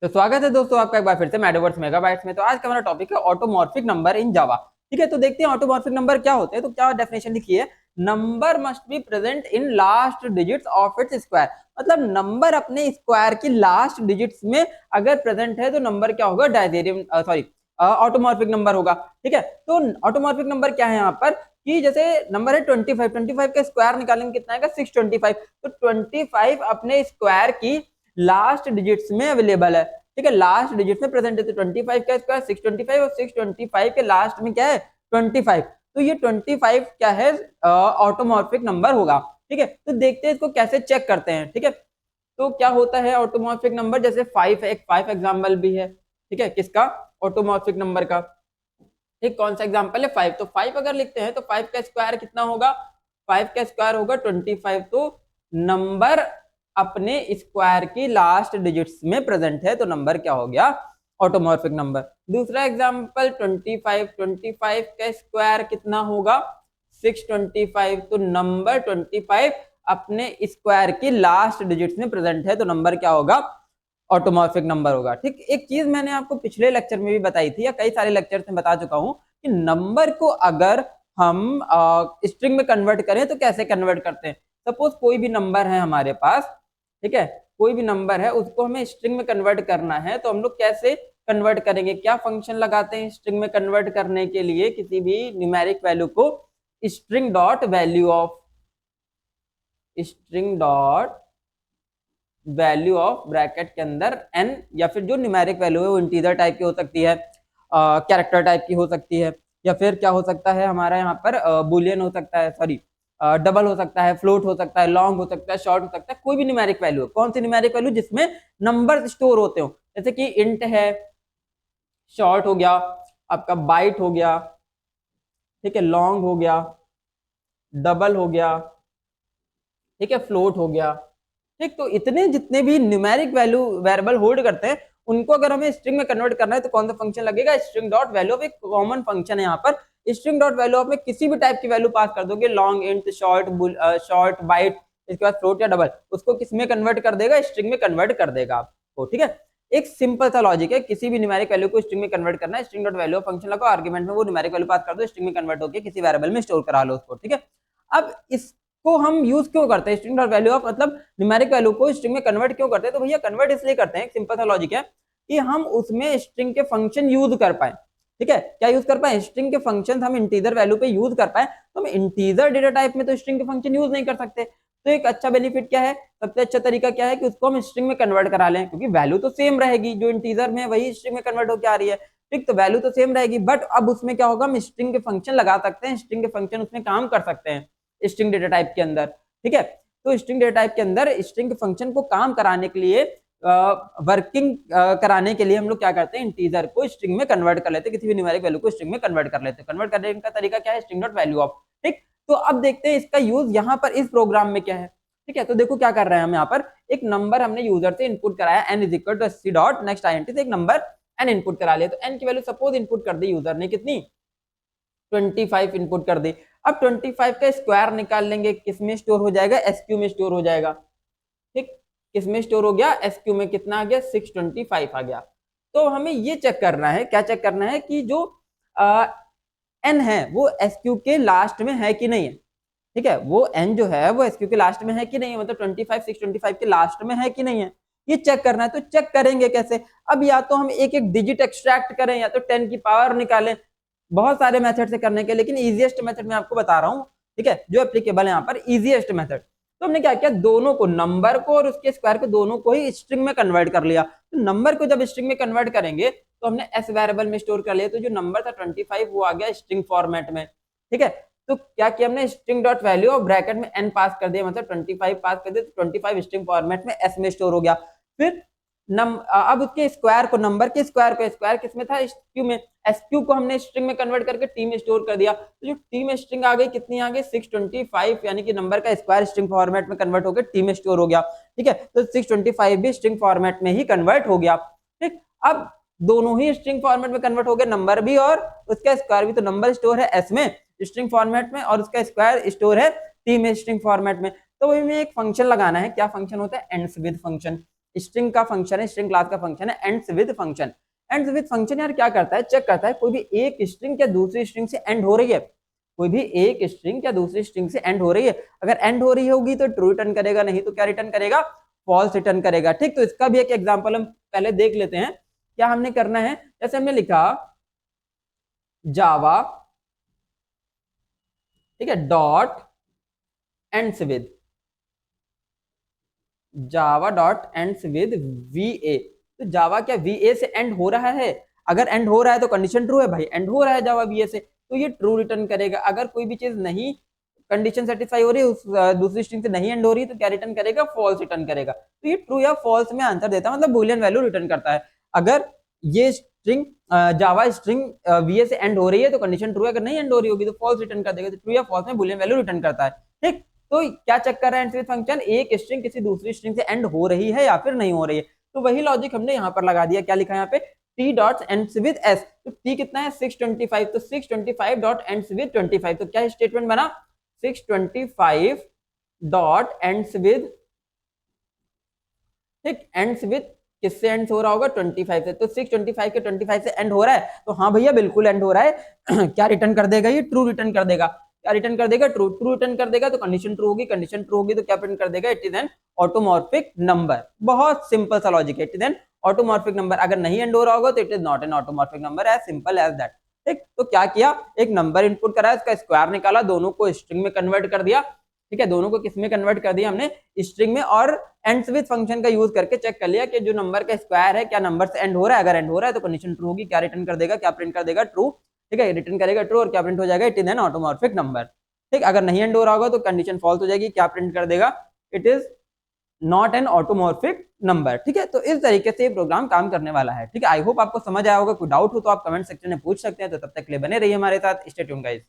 तो स्वागत है दोस्तों आपका एक बार फिर से मेटावर्स मेगाबाइट्स में। तो आज का हमारा टॉपिक है ऑटोमॉर्फिक नंबर इन जावा। ठीक है, तो देखते हैं ऑटोमॉर्फिक नंबर क्या होते हैं। तो क्या डेफिनेशन लिखी है, number must be present in last digits of its square. मतलब नंबर अपने स्क्वायर की लास्ट डिजिट्स में अगर प्रेजेंट है तो नंबर क्या होगा, डायजेरियम सॉरी ऑटोमॉर्फिक नंबर होगा। ठीक है, तो ऑटोमॉर्फिक नंबर क्या है यहाँ पर कि जैसे नंबर है 25 का स्क्वायर निकालेंगे कितना आएगा 625। तो 25 अपने स्क्वायर की लास्ट डिजिट्स में अवेलेबल है। ठीक है, लास्ट डिजिट में प्रेजेंट है। तो 25 का स्क्वायर 625 और 625 के लास्ट में क्या है 25। तो ये 25 क्या है ऑटोमॉर्फिक नंबर होगा। ठीक है, तो देखते हैं इसको कैसे चेक करते हैं। ठीक है, तो क्या होता है ऑटोमॉर्फिक नंबर, जैसे 5 एक 5 एग्जाम्पल भी है। ठीक है, किसका, ऑटोमॉर्फिक नंबर का। ठीक, कौन सा एग्जाम्पल है 5। तो 5 अगर लिखते हैं तो 5 का स्क्वायर कितना होगा, 5 का स्क्वायर होगा 25। तो नंबर अपने स्क्वायर की लास्ट डिजिट्स में प्रेजेंट है तो नंबर क्या हो गया, ऑटोमॉर्फिक नंबर। दूसरा एग्जांपल 25 का स्क्वायर कितना होगा 625। तो नंबर 25 अपने स्क्वायर की लास्ट डिजिट्स में प्रेजेंट है तो नंबर क्या होगा, ऑटोमॉर्फिक नंबर होगा। ठीक, एक चीज मैंने आपको पिछले लेक्चर में भी बताई थी या कई सारे लेक्चर में बता चुका हूं कि नंबर को अगर हम स्ट्रिंग में कन्वर्ट करें तो कैसे कन्वर्ट करते हैं। सपोज कोई भी नंबर है हमारे पास, ठीक है, कोई भी नंबर है उसको हमें स्ट्रिंग में कन्वर्ट करना है तो हम लोग कैसे कन्वर्ट करेंगे, क्या फंक्शन लगाते हैं स्ट्रिंग में कन्वर्ट करने के लिए किसी भी न्यूमेरिक वैल्यू को, string dot value of, string dot value of bracket के अंदर एन, या फिर जो न्यूमेरिक वैल्यू है वो इंटीजर टाइप की हो सकती है, कैरेक्टर टाइप की हो सकती है, या फिर क्या हो सकता है हमारा यहाँ पर बुलियन हो सकता है, सॉरी डबल हो सकता है, फ्लोट हो सकता है, लॉन्ग हो सकता है, शॉर्ट हो सकता है, कोई भी न्यूमेरिक वैल्यू। कौन सी न्यूमेरिक वैल्यू, जिसमें नंबर स्टोर होते हो, जैसे कि इंट है, शॉर्ट हो गया, आपका बाइट हो गया, ठीक है, लॉन्ग हो गया, डबल हो गया, ठीक है, फ्लोट हो गया। ठीक, तो इतने जितने भी न्यूमेरिक वैल्यू वेरिएबल होल्ड करते हैं उनको अगर हमें स्ट्रिंग में कन्वर्ट करना है तो कौन सा फंक्शन लगेगा, स्ट्रिंग डॉट वैल्यू ऑफ। एक कॉमन फंक्शन है यहाँ पर, स्ट्रिंग डॉट वैल्यू ऑफ में किसी भी टाइप की वैल्यू पास कर दोगे, लॉन्ग, इंट, शॉर्ट बाइट, इसके बाद फ्लोट या डबल, उसको किस में कन्वर्ट कर देगा, स्ट्रिंग में कन्वर्ट कर देगा आपको। ठीक है, एक सिंपल सा लॉजिक है, किसी भी न्यूमेरिक वैल्यू को स्ट्रिंग में कन्वर्ट करना है, string dot value of function लगाओ, आर्गुमेंट में वो न्यूमेरिक वैल्यू पास कर दो, स्ट्रिंग में कन्वर्ट होकर किसी वेरिएबल में स्टोर करा लो उसको। ठीक है, अब इस को हम यूज क्यों करते हैं, स्ट्रिंग डॉट वैल्यू ऑफ, मतलब न्यूमेरिक वैल्यू को स्ट्रिंग में कन्वर्ट क्यों करते हैं। तो भैया कन्वर्ट इसलिए करते हैं, एक सिंपल सा लॉजिक है कि हम उसमें स्ट्रिंग के फंक्शन यूज कर पाए। ठीक है, क्या यूज कर पाए, स्ट्रिंग के फंक्शन हम इंटीजर वैल्यू पे यूज कर पाए। तो हम इंटीजर डेटा टाइप में तो स्ट्रिंग के फंक्शन यूज नहीं कर सकते। तो एक अच्छा बेनिफिट क्या है, सबसे अच्छा तरीका क्या है कि उसको हम स्ट्रिंग में कन्वर्ट करा लें, क्योंकि वैल्यू तो सेम रहेगी, जो इंटीजर में वही स्ट्रिंग में कन्वर्ट होकर आ रही है। ठीक, तो वैल्यू तो सेम रहेगी, बट अब उसमें क्या होगा, हम स्ट्रिंग के फंक्शन लगा सकते हैं, स्ट्रिंग के फंक्शन उसमें काम कर सकते हैं स्ट्रिंग डेटा टाइप के अंदर। ठीक है, तो स्ट्रिंग डेटा टाइप के अंदर स्ट्रिंग फंक्शन को काम कराने के लिए, वर्किंग कराने के लिए हम लोग क्या करते हैं, इंटीजर को स्ट्रिंग में कन्वर्ट कर लेते हैं, किसी भी न्यूमेरिक वैल्यू को स्ट्रिंग में कन्वर्ट कर लेते हैं। कन्वर्ट करने का तरीका क्या है, स्ट्रिंग डॉट वैल्यू ऑफ। ठीक, तो अब देखते हैं इसका यूज यहाँ पर इस प्रोग्राम में क्या है। ठीक है, तो देखो क्या कर रहे हैं हम यहाँ पर, एक नंबर हमने यूजर से इनपुट कराया n is equal to C dot next INT से एक नंबर n इनपुट करा लिया। तो n की वैल्यू सपोज इनपुट कर दी यूजर ने, कितनी 25 इनपुट कर दी। अब 25 का स्क्वायर निकाल लेंगे, किसमें स्टोर हो जाएगा, SQ में स्टोर हो जाएगा। ठीक, किसमें स्टोर हो गया, SQ में, कितना आ गया 625 आ गया। तो हमें ये चेक करना है, क्या चेक करना है कि जो n है वो SQ के लास्ट में है कि नहीं है। ठीक है, वो n जो है वो SQ के लास्ट में है कि नहीं है, मतलब 25 625 के लास्ट में है कि नहीं है, ये चेक करना है। तो चेक करेंगे कैसे, अब या तो हम एक एक डिजिट एक्सट्रैक्ट करें या तो 10 की पावर निकालें, बहुत सारे मेथड से करने के, लेकिन इजीएस्ट मेथड मैं आपको बता रहा हूँ। ठीक है, जो एप्लीकेबल है यहाँ पर इजीएस्ट मेथड। तो हमने क्या किया, दोनों को, नंबर को और उसके स्क्वायर को, दोनों को ही स्ट्रिंग में कन्वर्ट कर लिया। तो नंबर को जब स्ट्रिंग में कन्वर्ट करेंगे तो हमने एस वेरिएबल में स्टोर कर लिया, तो जो नंबर था 25 वो आ गया स्ट्रिंग फॉर्मेट में। ठीक है, तो क्या किया हमने, स्ट्रिंग डॉट वैल्यू और ब्रैकेट में n पास कर दिया, मतलब 25 पास कर दिया, तो 25 स्ट्रिंग फॉर्मेट में s में स्टोर हो गया। फिर अब उसके स्क्वायर को, नंबर के स्क्वायर को, स्क्वायर किसमें था, SQ में, SQ को हमने स्ट्रिंग में कन्वर्ट करके टी में स्टोर कर दिया। तो जो टी में स्ट्रिंग आ गई, कितनी आ गई 625, यानी कि नंबर का स्क्वायर स्ट्रिंग फॉर्मेट में कन्वर्ट होकर टी में स्टोर हो गया। ठीक है, तो 625 भी स्ट्रिंग फॉर्मेट में ही कन्वर्ट हो गया। ठीक, अब दोनों ही स्ट्रिंग फॉर्मेट में कन्वर्ट हो गए, नंबर भी और उसका स्क्वायर भी। तो नंबर स्टोर है S में स्ट्रिंग फॉर्मेट में और उसका स्क्वायर स्टोर है टी में स्ट्रिंग फॉर्मेट में। तो वही में एक फंक्शन लगाना है, क्या फंक्शन होता है, एंड्स विद फंक्शन। स्ट्रिंग का फंक्शन है, स्ट्रिंग क्लास का फंक्शन है ends with function. Ends with function यार क्या करता है, चेक करता है कोई भी एक स्ट्रिंग क्या दूसरी स्ट्रिंग से एंड हो रही है, कोई भी एक स्ट्रिंग क्या दूसरी स्ट्रिंग से एंड हो रही है, अगर एंड हो रही होगी तो ट्रू रिटर्न करेगा, नहीं तो क्या रिटर्न करेगा, फॉल्स रिटर्न करेगा। ठीक, तो इसका भी एक एग्जांपल हम पहले देख लेते हैं। क्या हमने करना है, जैसे हमने लिखा जावा, ठीक है, dot ends with, Java dot ends with वीए, तो जावा क्या वीए से एंड हो रहा है, अगर एंड हो रहा है तो कंडीशन ट्रू है भाई, एंड हो रहा है जावा वीए से, तो ये ट्रू रिटर्न करेगा। अगर कोई भी चीज नहीं कंडीशन सेटिस्फाई हो रही है, उस दूसरी स्ट्रिंग से नहीं एंड हो रही है, तो क्या रिटर्न करेगा, फॉल्स रिटर्न करेगा। तो ये ट्रू या फॉल्स में आंसर देता है, मतलब बूलियन वैल्यू रिटर्न करता है। अगर ये स्ट्रिंग जावा स्ट्रिंग वीए से एंड हो रही है तो कंडीशन ट्रू है, अगर नहीं एंड हो रही होगी तो फॉल्स रिटर्न कर देगा। तो ट्रू या फॉल्स में बूलियन वैल्यू रिटर्न करता है। ठीक, तो क्या चेक कर रहा है एंड विद फंक्शन, एक स्ट्रिंग किसी दूसरी स्ट्रिंग से एंड हो रही है या फिर नहीं हो रही है। तो वही लॉजिक हमने यहाँ पर लगा दिया। क्या लिखा है यहाँ पे, T dot ends with S, तो टी कितना है 625, तो 625 डॉट एंड्स विद 25, तो क्या स्टेटमेंट बना 625 डॉट एंड्स विद, ठीक, एंड्स विद किससे एंड हो रहा होगा 25 से, तो 625 के 25 से एंड हो रहा है, तो हाँ भैया बिल्कुल एंड हो रहा है। क्या रिटर्न कर देगा, ये ट्रू रिटर्न कर देगा। क्या रिटर्न कर देगा, ट्रू, ट्रू रिटर्न कर देगा। तो कंडीशन ट्रू होगी, कंडीशन ट्रू होगी तो क्या प्रिंट कर देगा, it is an automorphic number. बहुत सिंपल सा लॉजिक है, it is an automorphic number. अगर नहीं एंड हो रहा होगा तो it is not an automorphic number, as simple as that. ठीक, तो क्या किया, एक नंबर इनपुट करा, इसका स्क्वायर निकाला, दोनों को स्ट्रिंग में कन्वर्ट कर दिया। ठीक है, दोनों को किस में कन्वर्ट कर दिया हमने, स्ट्रिंग में, और एंड्स विद फंक्शन का यूज करके चेक कर लिया कि जो नंबर का स्क्वायर है क्या नंबर से एंड हो रहा है, अगर एंड हो रहा है तो कंडीशन ट्रू होगी, क्या रिटर्न कर देगा, क्या प्रिंट कर देगा, ट्रू। ठीक है, रिटर्न करेगा ट्रू, और क्या प्रिंट हो जाएगा, it is an automorphic number. ठीक, अगर नहीं एंड हो रहा होगा तो कंडीशन फॉल्स हो जाएगी, क्या प्रिंट कर देगा, it is not an automorphic number. ठीक है, तो इस तरीके से प्रोग्राम काम करने वाला है। ठीक है, आई होप आपको समझ आया होगा। कोई डाउट हो तो आप कमेंट सेक्शन में पूछ सकते हैं। तो तब तक के लिए बने रहिए हमारे साथ, स्टे ट्यून्ड गाइस।